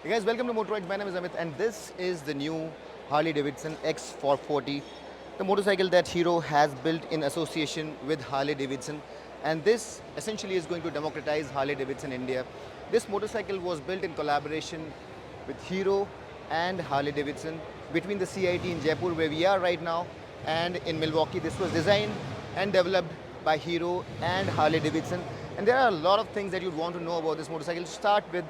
Hey guys, welcome to Motorride. My name is Amit, and this is the new Harley Davidson X440, the motorcycle that Hero has built in association with Harley Davidson. And this essentially is going to democratize Harley Davidson India. This motorcycle was built in collaboration with Hero and Harley Davidson between the CIT in Jaipur, where we are right now, and in Milwaukee. This was designed and developed by Hero and Harley Davidson. And there are a lot of things that you'd want to know about this motorcycle. To start with,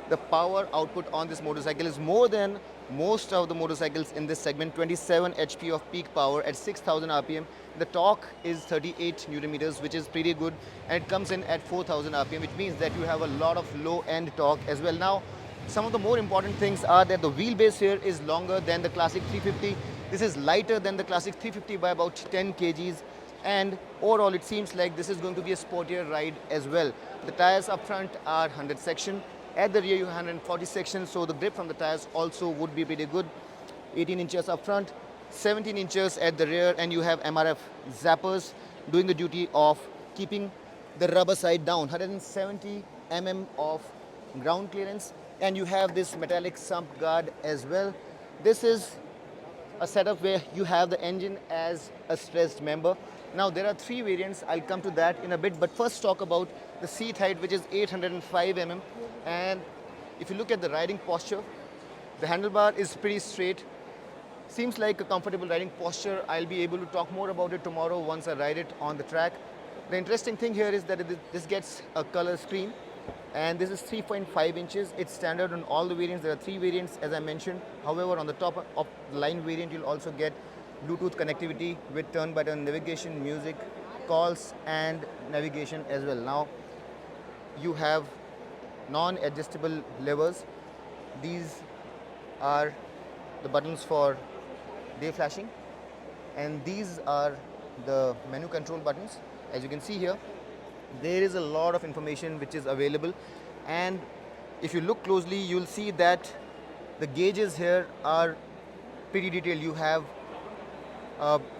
the power output on this motorcycle is more than most of the motorcycles in this segment. 27 HP of peak power at 6000 rpm. The torque is 38 newton meters, which is pretty good, and it comes in at 4000 rpm, which means that you have a lot of low end torque as well. Now, some of the more important things are that the wheelbase here is longer than the classic 350. This is lighter than the classic 350 by about 10 kgs, and overall it seems like this is going to be a sportier ride as well. The tires up front are 100 section. At the rear you have 140 sections, so the grip from the tires also would be pretty good. 18 inches up front, 17 inches at the rear, and you have MRF zappers doing the duty of keeping the rubber side down. 170 of ground clearance, and you have this metallic sump guard as well. This is a setup where you have the engine as a stressed member. Now there are three variants, I'll come to that in a bit, but first talk about the seat height, which is 805 and if you look at the riding posture, the handlebar is pretty straight. Seems like a comfortable riding posture. I'll be able to talk more about it tomorrow once I ride it on the track. The interesting thing here is that this gets a color screen, and this is 3.5 inches. It's standard on all the variants. There are three variants as I mentioned. However, on the top of the line variant, you'll also get Bluetooth connectivity with turn-by-turn navigation, music, calls, and navigation as well. Now, you have non-adjustable levers. These are the buttons for day flashing, and these are the menu control buttons. As you can see here, there is a lot of information which is available, and if you look closely, you'll see that the gauges here are pretty detailed. You have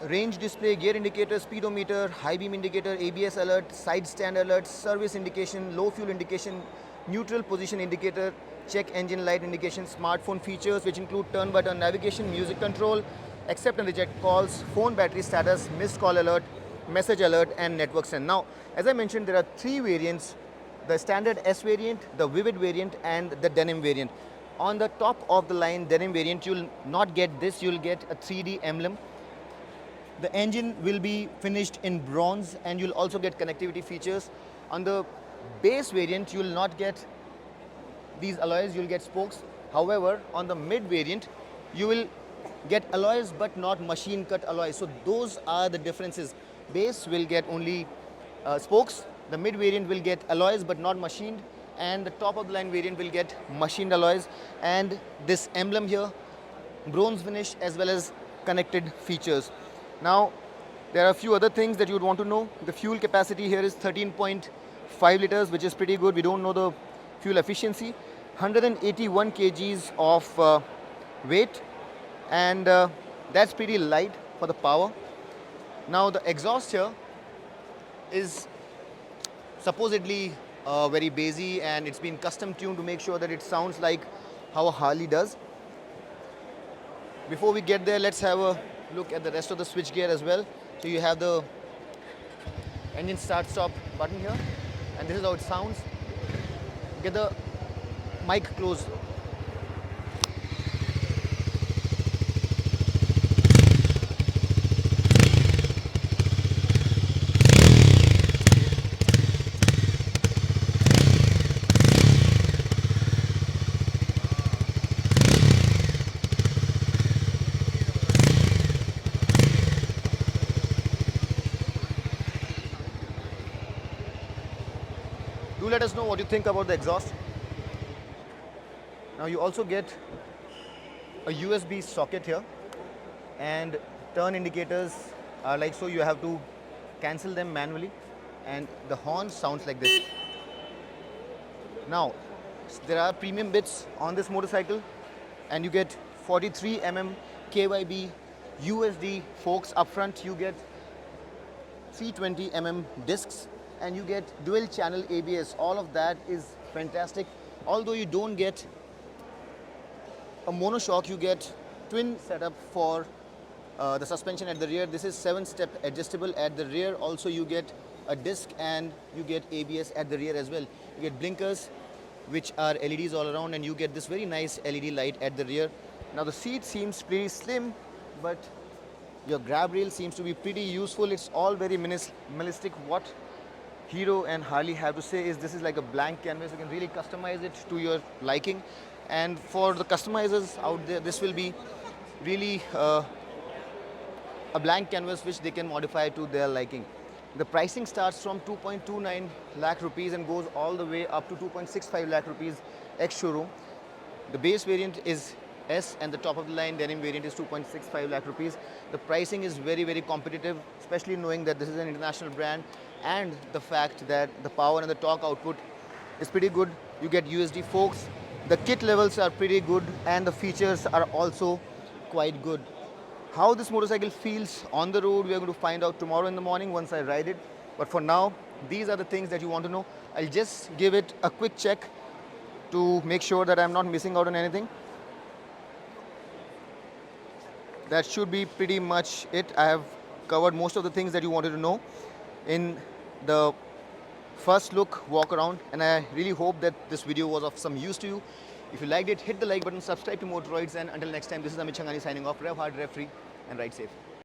range display, gear indicator, speedometer, high beam indicator, ABS alert, side stand alert, service indication, low fuel indication, neutral position indicator, check engine light indication, smartphone features which include turn button navigation, music control, accept and reject calls, phone battery status, missed call alert, message alert, and network send. Now, as I mentioned, there are three variants: the standard S variant, the Vivid variant, and the Denim variant. On the top of the line Denim variant, you'll not get this, you'll get a 3D emblem. The engine will be finished in bronze, and you'll also get connectivity features. On the base variant, you'll not get these alloys, you'll get spokes. However, on the mid variant, you will get alloys but not machine cut alloys. So those are the differences. Base will get only spokes, the mid variant will get alloys but not machined, and the top of the line variant will get machined alloys. And this emblem here, bronze finish, as well as connected features. Now, there are a few other things that you would want to know. The fuel capacity here is 13.5 liters, which is pretty good. We don't know the fuel efficiency. 181 kgs of weight, and that's pretty light for the power. Now, the exhaust here is supposedly very bassy, and it's been custom tuned to make sure that it sounds like how a Harley does. Before we get there, let's have a look at the rest of the switchgear as well. So you have the engine start stop button here, and this is how it sounds. Get the mic close. Do let us know what you think about the exhaust. Now you also get a USB socket here, and turn indicators are like so. You have to cancel them manually, and the horn sounds like this. Now, there are premium bits on this motorcycle, and you get 43 KYB USD forks up front. You get 320 discs, and you get dual channel ABS. All of that is fantastic. Although you don't get a monoshock, you get twin setup for the suspension at the rear. This is 7-step adjustable at the rear. Also, you get a disc and you get ABS at the rear as well. You get blinkers, which are LEDs all around, and you get this very nice LED light at the rear. Now the seat seems pretty slim, but your grab rail seems to be pretty useful. It's all very minimalistic. What Hero and Harley have to say is this is like a blank canvas. You can really customize it to your liking. And for the customizers out there, this will be really a blank canvas which they can modify to their liking. The pricing starts from 2.29 lakh rupees and goes all the way up to 2.65 lakh rupees ex-showroom. The base variant is S and the top of the line denim variant is 2.65 lakh rupees. The pricing is very, very competitive, especially knowing that this is an international brand and the fact that the power and the torque output is pretty good. You get USD forks. The kit levels are pretty good and the features are also quite good. How this motorcycle feels on the road, we are going to find out tomorrow in the morning once I ride it. But for now, these are the things that you want to know. I'll just give it a quick check to make sure that I'm not missing out on anything. That should be pretty much it. I have covered most of the things that you wanted to know in the first look walk around, and I really hope that this video was of some use to you. If you liked it, hit the like button, subscribe to more droids, and until next time, this is Amit Chhangani signing off. Rev hard, rev free, and ride safe.